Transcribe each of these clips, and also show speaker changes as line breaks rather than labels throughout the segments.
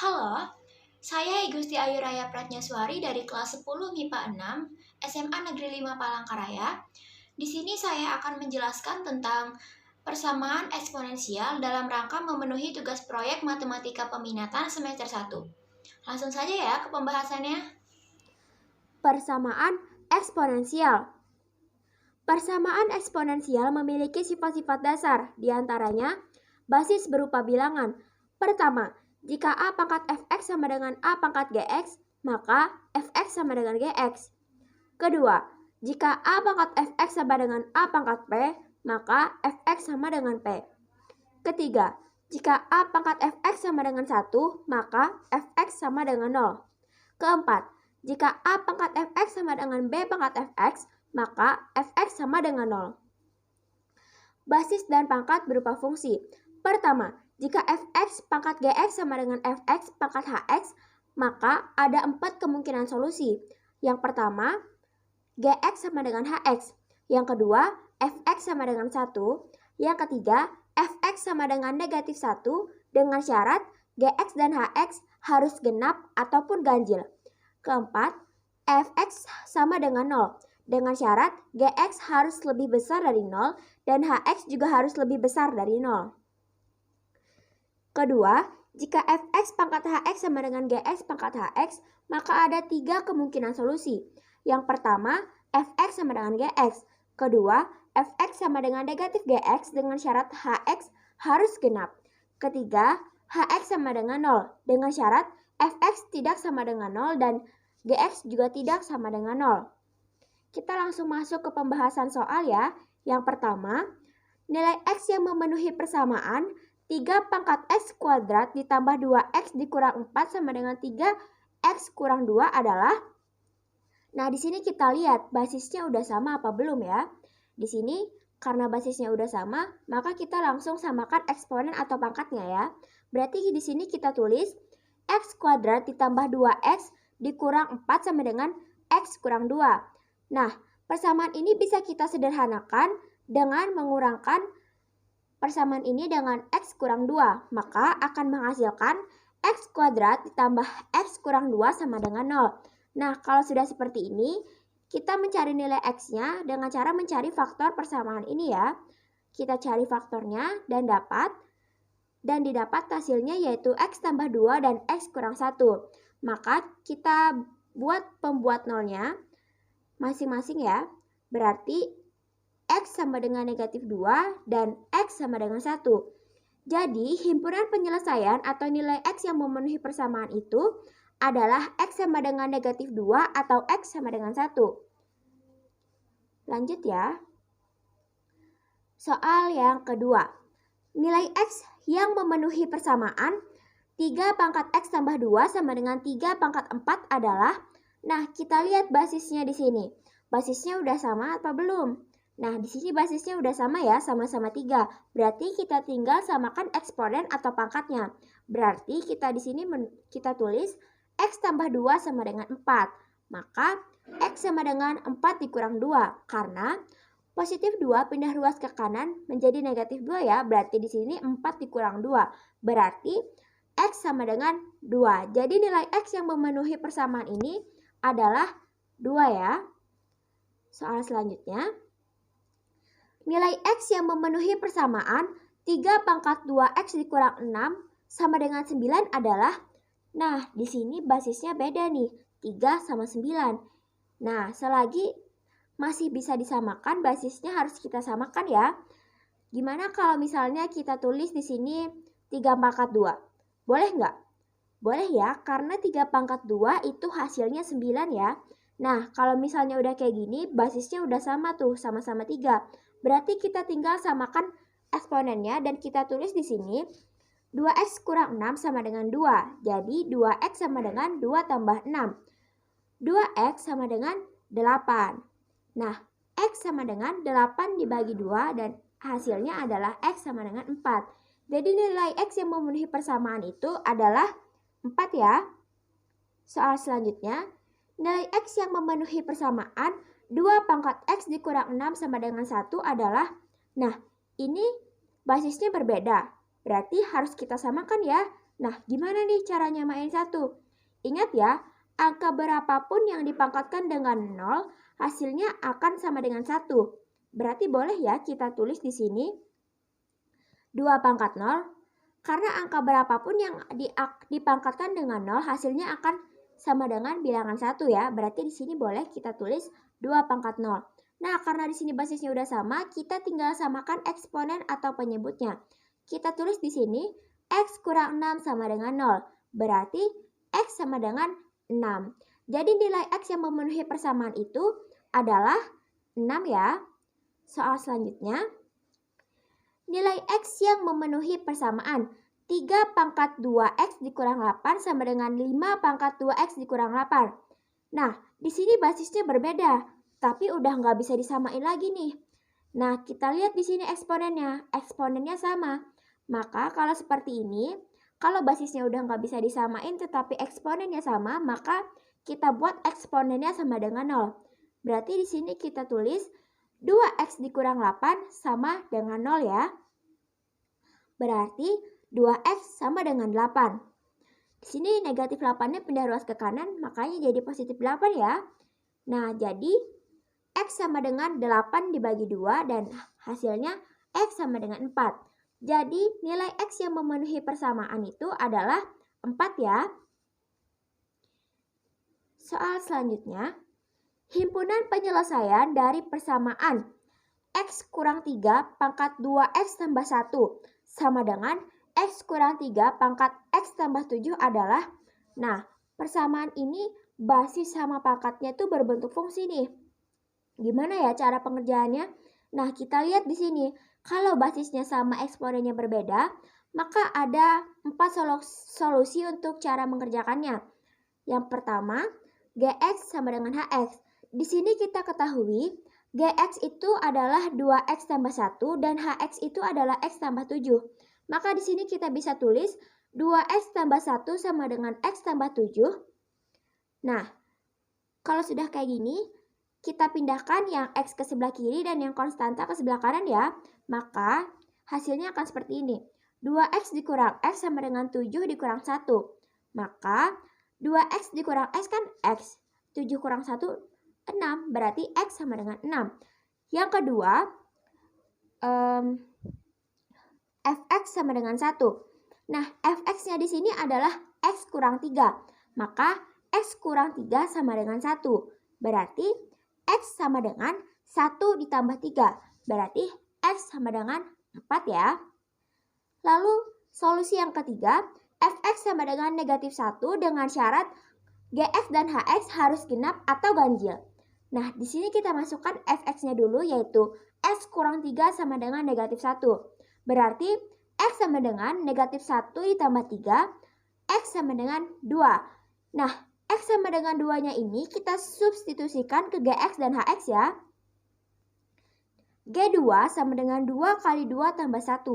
Halo, saya Igusti Ayu Raya Pratnyaswari dari kelas 10 MIPA 6 SMA Negeri 5 Palangkaraya. Di sini saya akan menjelaskan tentang persamaan eksponensial dalam rangka memenuhi tugas proyek matematika peminatan semester 1. Langsung saja ya ke pembahasannya.
Persamaan eksponensial. Persamaan eksponensial memiliki sifat-sifat dasar, diantaranya basis berupa bilangan. Pertama, jika A pangkat fx sama dengan A pangkat gx, maka fx sama dengan gx. Kedua, jika A pangkat fx sama dengan A pangkat p, maka fx sama dengan p. Ketiga, jika A pangkat fx sama dengan 1, maka fx sama dengan 0. Keempat, jika A pangkat fx sama dengan B pangkat fx, maka fx sama dengan 0. Basis dan pangkat berupa fungsi. Pertama, jika fx pangkat gx sama dengan fx pangkat hx, maka ada 4 kemungkinan solusi. Yang pertama, gx sama dengan hx. Yang kedua, fx sama dengan 1. Yang ketiga, fx sama dengan negatif 1 dengan syarat gx dan hx harus genap ataupun ganjil. Keempat, fx sama dengan 0 dengan syarat gx harus lebih besar dari 0 dan hx juga harus lebih besar dari 0. Kedua, jika fx pangkat hx sama dengan gx pangkat hx, maka ada 3 kemungkinan solusi. Yang pertama, fx sama dengan gx. Kedua, fx sama dengan negatif gx dengan syarat hx harus genap. Ketiga, hx sama dengan 0 dengan syarat fx tidak sama dengan 0 dan gx juga tidak sama dengan 0. Kita langsung masuk ke pembahasan soal ya. Yang pertama, nilai x yang memenuhi persamaan 3 pangkat x kuadrat ditambah 2x dikurang 4 sama dengan 3x kurang 2 adalah. Nah, di sini kita lihat basisnya udah sama apa belum ya. Di sini karena basisnya udah sama, maka kita langsung samakan eksponen atau pangkatnya ya. Berarti di sini kita tulis x kuadrat ditambah 2x dikurang 4 sama dengan x kurang 2. Nah, persamaan ini bisa kita sederhanakan dengan mengurangkan persamaan ini dengan x kurang 2, maka akan menghasilkan x kuadrat ditambah x kurang 2 sama dengan 0. Nah, kalau sudah seperti ini, kita mencari nilai x-nya dengan cara mencari faktor persamaan ini ya. Kita cari faktornya dan didapat hasilnya yaitu x tambah 2 dan x kurang 1. Maka kita buat pembuat nolnya masing-masing ya. Berarti x sama dengan negatif 2 dan x sama dengan 1. Jadi, himpunan penyelesaian atau nilai x yang memenuhi persamaan itu adalah x sama dengan negatif 2 atau x sama dengan 1. Lanjut ya. Soal yang kedua. Nilai x yang memenuhi persamaan 3 pangkat x tambah 2 sama dengan 3 pangkat 4 adalah. Nah, kita lihat basisnya di sini. Basisnya udah sama apa belum? Nah, di sini basisnya udah sama ya, sama-sama 3. Berarti kita tinggal samakan eksponen atau pangkatnya. Berarti kita di sini kita tulis x tambah 2 sama dengan 4. Maka x sama dengan 4 dikurang 2. Karena positif 2 pindah ruas ke kanan menjadi negatif 2 ya. Berarti di sini 4 dikurang 2. Berarti x sama dengan 2. Jadi nilai x yang memenuhi persamaan ini adalah 2 ya. Soal selanjutnya. Nilai x yang memenuhi persamaan 3 pangkat 2x dikurang 6 sama dengan 9 adalah. Nah, di sini basisnya beda nih, 3 sama 9. Nah, selagi masih bisa disamakan, basisnya harus kita samakan ya. Gimana kalau misalnya kita tulis di sini 3 pangkat 2? Boleh nggak? Boleh ya, karena 3 pangkat 2 itu hasilnya 9 ya. Nah, kalau misalnya udah kayak gini, basisnya udah sama tuh, sama-sama 3. Berarti kita tinggal samakan eksponennya dan kita tulis di sini 2x kurang 6 sama dengan 2. Jadi 2x sama dengan 2 tambah 6. 2x sama dengan 8. Nah, x sama dengan 8 dibagi 2 dan hasilnya adalah x sama dengan 4. Jadi nilai x yang memenuhi persamaan itu adalah 4 ya. Soal selanjutnya, nilai x yang memenuhi persamaan 2 pangkat x dikurang 6 sama dengan 1 adalah. Nah, ini basisnya berbeda. Berarti harus kita samakan ya. Nah, gimana nih cara nyamain 1? Ingat ya, angka berapapun yang dipangkatkan dengan 0, hasilnya akan sama dengan 1. Berarti boleh ya kita tulis di sini 2 pangkat 0, karena angka berapapun yang dipangkatkan dengan 0, hasilnya akan sama dengan bilangan 1 ya. Berarti di sini boleh kita tulis 2 pangkat 0. Nah, karena di sini basisnya udah sama, kita tinggal samakan eksponen atau penyebutnya. Kita tulis di sini X kurang 6 sama dengan 0. Berarti X sama dengan 6. Jadi nilai X yang memenuhi persamaan itu adalah 6 ya. Soal selanjutnya, nilai X yang memenuhi persamaan 3 pangkat 2X dikurang 8 sama dengan 5 pangkat 2X dikurang 8. Nah, di sini basisnya berbeda, tapi udah nggak bisa disamain lagi nih. Nah, kita lihat di sini eksponennya. Eksponennya sama. Maka kalau seperti ini, kalau basisnya udah nggak bisa disamain tetapi eksponennya sama, maka kita buat eksponennya sama dengan 0. Berarti di sini kita tulis 2X dikurang 8 sama dengan 0 ya. Berarti 2X sama dengan 8. Di sini negatif 8-nya pindah ruas ke kanan, makanya jadi positif 8 ya. Nah, jadi X sama dengan 8 dibagi 2 dan hasilnya X sama dengan 4. Jadi nilai X yang memenuhi persamaan itu adalah 4 ya. Soal selanjutnya, himpunan penyelesaian dari persamaan X kurang 3 pangkat 2X tambah 1 sama dengan X kurang 3 pangkat X tambah 7 adalah, nah, persamaan ini basis sama pangkatnya itu berbentuk fungsi nih. Gimana ya cara pengerjaannya? Nah, kita lihat di sini. Kalau basisnya sama eksponennya berbeda, maka ada 4 solusi untuk cara mengerjakannya. Yang pertama, Gx sama dengan Hx. Di sini kita ketahui Gx itu adalah 2x tambah 1 dan Hx itu adalah x tambah 7. Maka di sini kita bisa tulis 2x tambah 1 sama dengan x tambah 7. Nah, kalau sudah kayak gini, kita pindahkan yang x ke sebelah kiri dan yang konstanta ke sebelah kanan ya. Maka hasilnya akan seperti ini. 2x dikurang x sama dengan 7 dikurang 1. Maka 2x dikurang x kan x. 7 kurang 1, 6. Berarti x sama dengan 6. Yang kedua, fx sama dengan 1. Nah, fx-nya di sini adalah x kurang 3. Maka x kurang 3 sama dengan 1. Berarti x sama dengan 1 ditambah 3. Berarti x sama dengan 4 ya. Lalu solusi yang ketiga, fx sama dengan negatif 1 dengan syarat gx dan hx harus genap atau ganjil. Nah, di sini kita masukkan fx-nya dulu yaitu x kurang 3 sama dengan negatif 1. Berarti x sama dengan negatif 1 ditambah 3, x sama dengan 2. Nah, x sama dengan 2-nya ini kita substitusikan ke gx dan hx ya. G2 sama dengan 2 kali 2 tambah 1.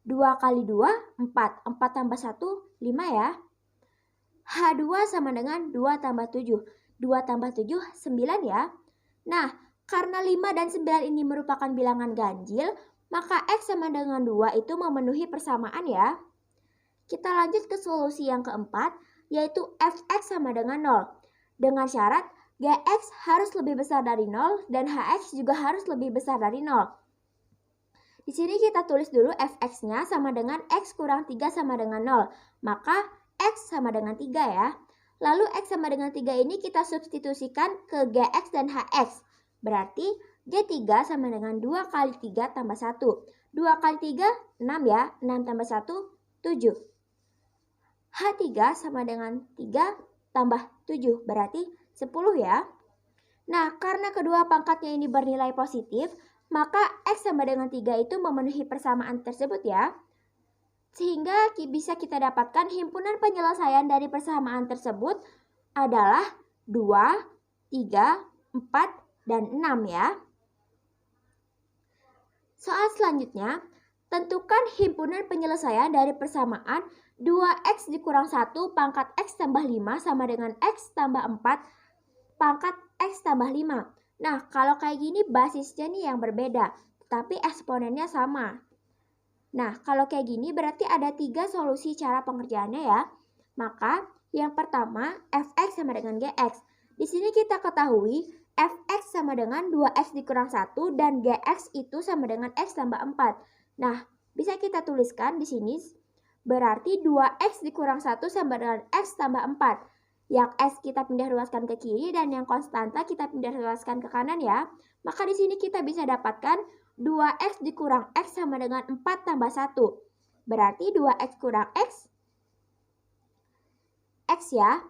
2 kali 2, 4. 4 tambah 1, 5 ya. H2 sama dengan 2 tambah 7. 2 tambah 7, 9 ya. Nah, karena 5 dan 9 ini merupakan bilangan ganjil, maka X sama dengan 2 itu memenuhi persamaan ya. Kita lanjut ke solusi yang keempat, yaitu Fx sama dengan 0. Dengan syarat Gx harus lebih besar dari 0 dan Hx juga harus lebih besar dari 0. Di sini kita tulis dulu Fx-nya sama dengan X kurang 3 sama dengan 0. Maka X sama dengan 3 ya. Lalu X sama dengan 3 ini kita substitusikan ke Gx dan Hx. Berarti G3 sama dengan 2 kali 3 tambah 1. 2 kali 3, 6 ya. 6 tambah 1, 7. H3 sama dengan 3 tambah 7. Berarti 10 ya. Nah, karena kedua pangkatnya ini bernilai positif, maka X sama dengan 3 itu memenuhi persamaan tersebut ya. Sehingga bisa kita dapatkan himpunan penyelesaian dari persamaan tersebut adalah 2, 3, 4, dan 6 ya. Soal selanjutnya, tentukan himpunan penyelesaian dari persamaan 2x dikurang 1 pangkat x tambah 5 sama dengan x tambah 4 pangkat x tambah 5. Nah, kalau kayak gini basisnya nih yang berbeda, tapi eksponennya sama. Nah, kalau kayak gini berarti ada 3 solusi cara pengerjaannya ya. Maka yang pertama, fx sama dengan gx. Di sini kita ketahui fx sama dengan 2x dikurang 1 dan gx itu sama dengan x tambah 4. Nah, bisa kita tuliskan di sini berarti 2x dikurang 1 sama dengan x tambah 4. Yang x kita pindah ruaskan ke kiri dan yang konstanta kita pindah ruaskan ke kanan ya. Maka di sini kita bisa dapatkan 2x dikurang x sama dengan 4 tambah 1. Berarti 2x kurang x ya.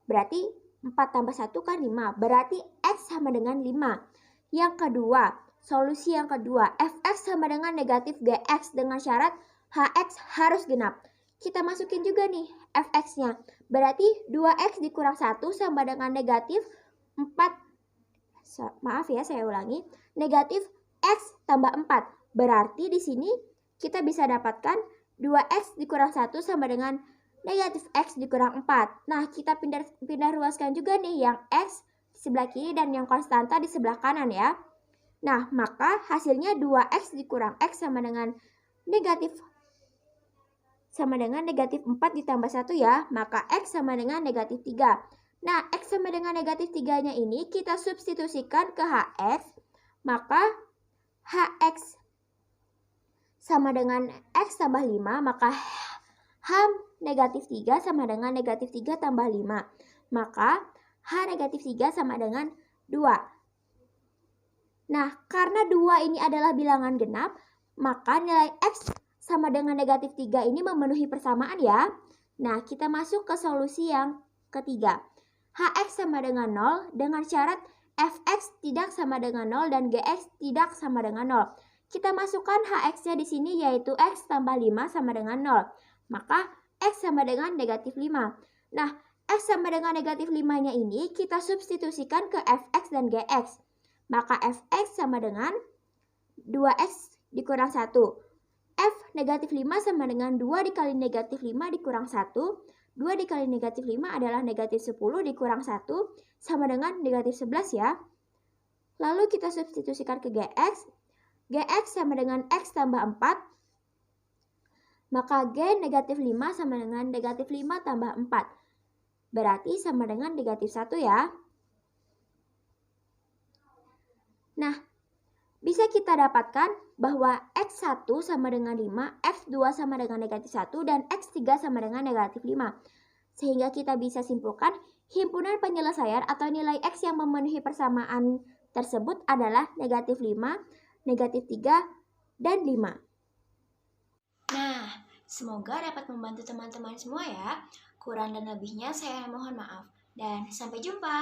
Berarti 4 tambah 1 kan 5. Berarti x sama dengan 5. Yang kedua, solusi yang kedua, fx sama dengan negatif gx dengan syarat hx harus genap. Kita masukin juga nih fx-nya. Berarti 2x dikurang 1 sama dengan negatif 4. Maaf ya, saya ulangi. Negatif x tambah 4. Berarti di sini kita bisa dapatkan 2x dikurang 1 sama dengan negatif x dikurang 4. Nah, kita pindah ruaskan juga nih yang x di sebelah kiri dan yang konstanta di sebelah kanan ya. Nah, maka hasilnya 2x dikurang x sama dengan negatif 4 ditambah 1 ya. Maka x sama dengan negatif 3. Nah, x sama dengan negatif 3-nya ini kita substitusikan ke hx. Maka hx sama dengan x tambah 5. Maka h negatif 3 sama dengan negatif 3 tambah 5. Maka h negatif 3 sama dengan 2. Nah, karena 2 ini adalah bilangan genap, maka nilai x sama dengan negatif 3 ini memenuhi persamaan ya. Nah, kita masuk ke solusi yang ketiga. Hx sama dengan 0 dengan syarat fx tidak sama dengan 0 dan gx tidak sama dengan 0. Kita masukkan hx-nya di sini yaitu x tambah 5 sama dengan 0. Maka x sama dengan negatif 5. Nah, x sama dengan negatif 5-nya ini kita substitusikan ke fx dan gx. Maka fx sama dengan 2x dikurang 1. F negatif 5 sama dengan 2 dikali negatif 5 dikurang 1. 2 dikali negatif 5 adalah negatif 10 dikurang 1 sama dengan negatif 11 ya. Lalu kita substitusikan ke gx. Gx sama dengan x tambah 4. Maka g negatif 5 sama dengan negatif 5 tambah 4. Berarti sama dengan negatif 1 ya. Nah, bisa kita dapatkan bahwa x1 sama dengan 5, x2 sama dengan negatif 1, dan x3 sama dengan negatif 5. Sehingga kita bisa simpulkan himpunan penyelesaian atau nilai x yang memenuhi persamaan tersebut adalah negatif 5, negatif 3, dan 5.
Nah, semoga dapat membantu teman-teman semua ya. Kurang dan lebihnya saya mohon maaf. Dan sampai jumpa.